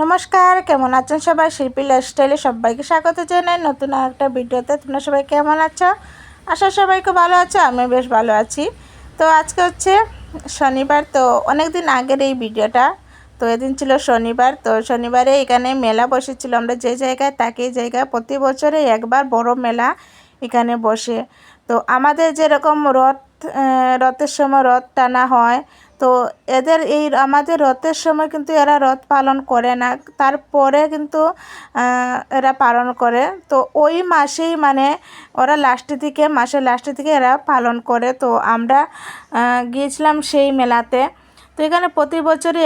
নমস্কার, কেমন আছেন সবাই? শিল্পী লাইফস্টাইলে সবাইকে স্বাগত জানাই নতুন একটা ভিডিওতে। তোমরা সবাই কেমন আছো? আশা সবাই খুব ভালো আছো, আমি বেশ ভালো আছি। তো আজকে হচ্ছে শনিবার, তো অনেক দিন আগের এই ভিডিওটা। তো এদিন ছিল শনিবার, তো শনিবারে এখানে মেলা বসেছিল। আমরা যে জায়গায় থাকি, এই জায়গায় প্রতি বছরে একবার বড় মেলা এখানে বসে। তো আমাদের যেরকম রথের সময় রথ টানা হয়, তো এদের এই আমাদের রথের সময় কিন্তু এরা রথ পালন করে না, তারপরে কিন্তু এরা পালন করে। তো ওই মাসেই মানে ওরা মাসের লাস্টের দিকে এরা পালন করে। তো আমরা গিয়েছিলাম সেই মেলাতে। তো এখানে প্রতি বছরই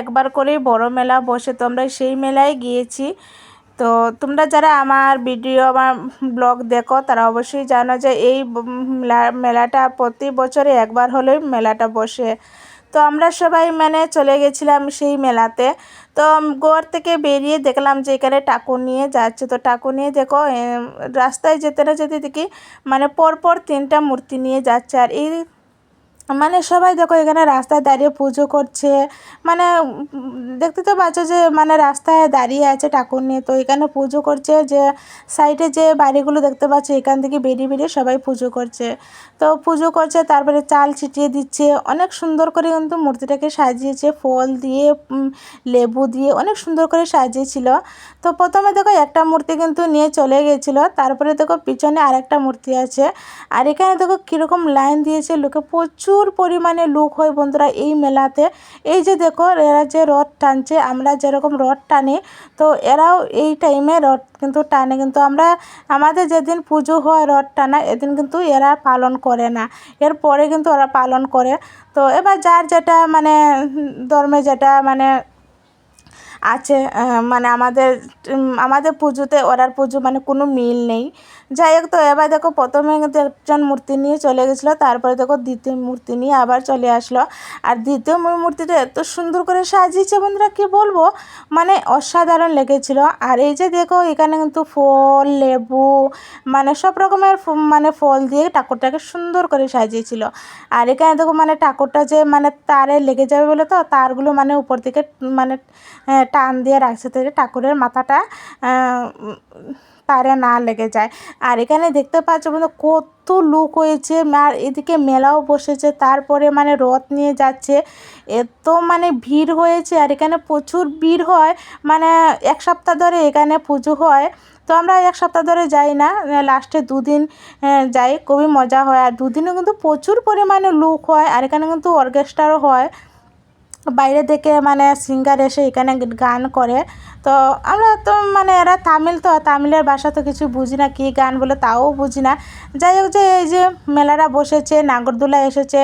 একবার করেই বড় মেলা বসে, তো আমরা সেই মেলায় গিয়েছি। তো তোমরা যারা আমার ব্লগ দেখো তারা অবশ্যই জানো যে এই মেলাটা প্রতি বছরে একবার হলেই মেলাটা বসে। তো আমরা সবাই চলে গেছিলাম সেই মেলাতে। তো ঘর থেকে বেরিয়ে দেখলাম যে এখানে ঠাকুর নিয়ে যাচ্ছে। তো ঠাকুর নিয়ে দেখো রাস্তায় যেতে না যেতে দেখি পরপর 3টা মূর্তি নিয়ে যাচ্ছে। আর এই সবাই দেখো এখানে রাস্তায় দাঁড়িয়ে পুজো করছে। দেখতে তো পাচ্ছ যে রাস্তায় দাঁড়িয়ে আছে ঠাকুর নিয়ে। তো এখানে পুজো করছে, যে সাইডে যে বাড়িগুলো দেখতে পাচ্ছ এখান থেকে বেরিয়ে বেরিয়ে সবাই পুজো করছে। তো পুজো করছে, তারপরে চাল ছিটিয়ে দিচ্ছে। অনেক সুন্দর করে কিন্তু মূর্তিটাকে সাজিয়েছে, ফল দিয়ে লেবু দিয়ে অনেক সুন্দর করে সাজিয়েছিল। তো প্রথমে দেখো একটা মূর্তি কিন্তু নিয়ে চলে গেছিলো, তারপরে দেখো পিছনে আরেকটা মূর্তি আছে। আর এখানে দেখো কীরকম লাইন দিয়েছে, লোকে প্রচুর পরিমাণে লোক হয় বন্ধুরা এই মেলাতে। এই যে দেখো এরা যে রথ টানছে, আমরা যেরকম রথ টানি, তো এরাও এই টাইমে রথ কিন্তু টানে। কিন্তু আমাদের যেদিন পুজো হয় রথ টানা, এদিন কিন্তু এরা পালন করে না, এরপরে কিন্তু ওরা পালন করে। তো এবার যার যেটা ধর্মে যেটা আছে, আমাদের পুজোতে ওরার পুজো কোনো মিল নেই। যাই হোক, তো এবার দেখো প্রথমে কিন্তু একজন মূর্তি নিয়ে চলে গেছিলো, তারপরে দেখো দ্বিতীয় মূর্তি নিয়ে আবার চলে আসলো। আর দ্বিতীয় মূর্তিটা এত সুন্দর করে সাজিয়েছে বন্ধুরা, কী বলবো, অসাধারণ লেগেছিল। আর এই যে দেখো এখানে কিন্তু ফল, লেবু, সব রকমের ফল দিয়ে ঠাকুরটাকে সুন্দর করে সাজিয়েছিল। আর এখানে দেখো ঠাকুরটা যে তারে লেগে যাবে বলে, তো তারগুলো উপর থেকে টান দিয়ে রাখছে, তো ঠাকুরের মাথাটা তারে না লেগে যায়। আর এখানে দেখতে পাচ্ছ বন্ধু কত লোক হয়েছে, আর এদিকে মেলাও বসেছে, তারপরে রথ নিয়ে যাচ্ছে। এত ভিড় হয়েছে, আর এখানে প্রচুর ভিড় হয়। 1 সপ্তাহ ধরে এখানে পুজো হয়। তো আমরা 1 সপ্তাহ ধরে যাই না, লাস্টে 2 দিন যাই, খুবই মজা হয়। আর 2 দিনে কিন্তু প্রচুর পরিমাণে লোক হয়। আর এখানে কিন্তু অর্কেস্ট্রারও হয়, বাইরে থেকে সিঙ্গার এসে এখানে গান করে। তো আমরা তো এরা তামিল, তো তামিলের ভাষা তো কিছু বুঝি না, কী গান বলে তাও বুঝি না। যাই হোক, যে এই যে মেলাটা বসেছে, নাগরদোলা এসেছে,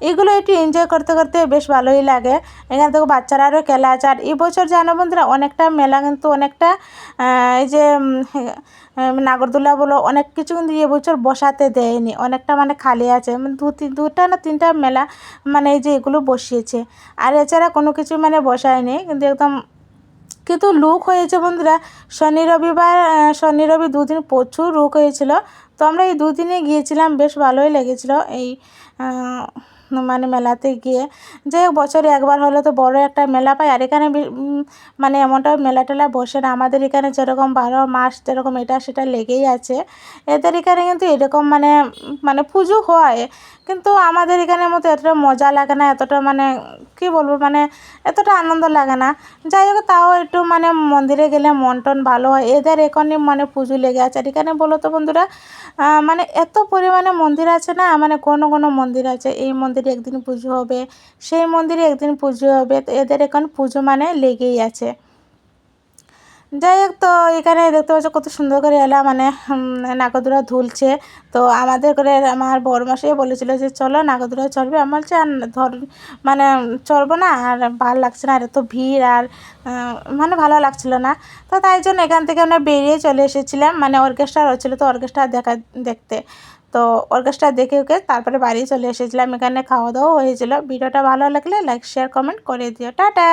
এগুলো একটু এনজয় করতে করতে বেশ ভালোই লাগে। এখানে থেকে বাচ্চারারও খেলা আছে। আর এই বছর জানো বন্ধুরা অনেকটা মেলা কিন্তু অনেকটা এই যে নাগরদোলা বলো অনেক কিছু কিন্তু এবছর বসাতে দেয়নি, অনেকটা খালি আছে। 2টা না 3টা মেলা এই যে এগুলো বসিয়েছে, আর এছাড়া কোনো কিছু বসায়নি। কিন্তু লোক হয়েছে বন্ধুরা, শনি রবি 2 দিন প্রচুর লোক হয়েছিল। তো আমরা এই 2 দিনে গিয়েছিলাম, বেশ ভালোই লেগেছিলো এই মেলাতে গিয়ে। যাই হোক, বছরে একবার হলে তো বড় একটা মেলা পাই। আর এখানে এমনটা মেলা টেলা বসে না, আমাদের এখানে যেরকম 12 মাস যেরকম এটা সেটা লেগেই আছে, এদের এখানে কিন্তু এরকম পুজো হয়, কিন্তু আমাদের এখানের মতো এতটা মজা লাগে না, এতটা কী বলবো এতটা আনন্দ লাগে না। যাই হোক, তাও একটু মন্দিরে গেলে মন টন ভালো হয়। এদের এখানে পুজো লেগে আছে। আর এখানে বলো তো বন্ধুরা এত পরিমাণে মন্দির আছে না, কোনো মন্দির আছে, এই মন্দিরে একদিন পুজো হবে, সেই মন্দিরে একদিন পুজো হবে। তো এদের এখন পুজো লেগেই আছে। যাই হোক, তো এখানে দেখতে পাচ্ছ কত সুন্দর করে এলা নাগরদোলা ঝুলছে। তো আমাদের করে আমার বড়মাসাই বলেছিল যে চলো নাগরদোলা চলবে। আমার বলছে আর চলবো না, আর ভালো লাগছে না, আর এত ভিড়, আর ভালো লাগছিল না। তো তাই জন্য এখান থেকে আমরা বেরিয়ে চলে এসেছিলাম, অর্কেস্ট্রা হচ্ছিলো, তো অর্কেস্ট্রা দেখতে। তো অর্কেস্ট্রা দেখে ওকে তারপরে বাড়ি চলে এসেছিলাম। এখানে খাওয়া দাওয়া হয়েছিল। ভিডিওটা ভালো লাগলে লাইক শেয়ার কমেন্ট করে দিও। টাটা।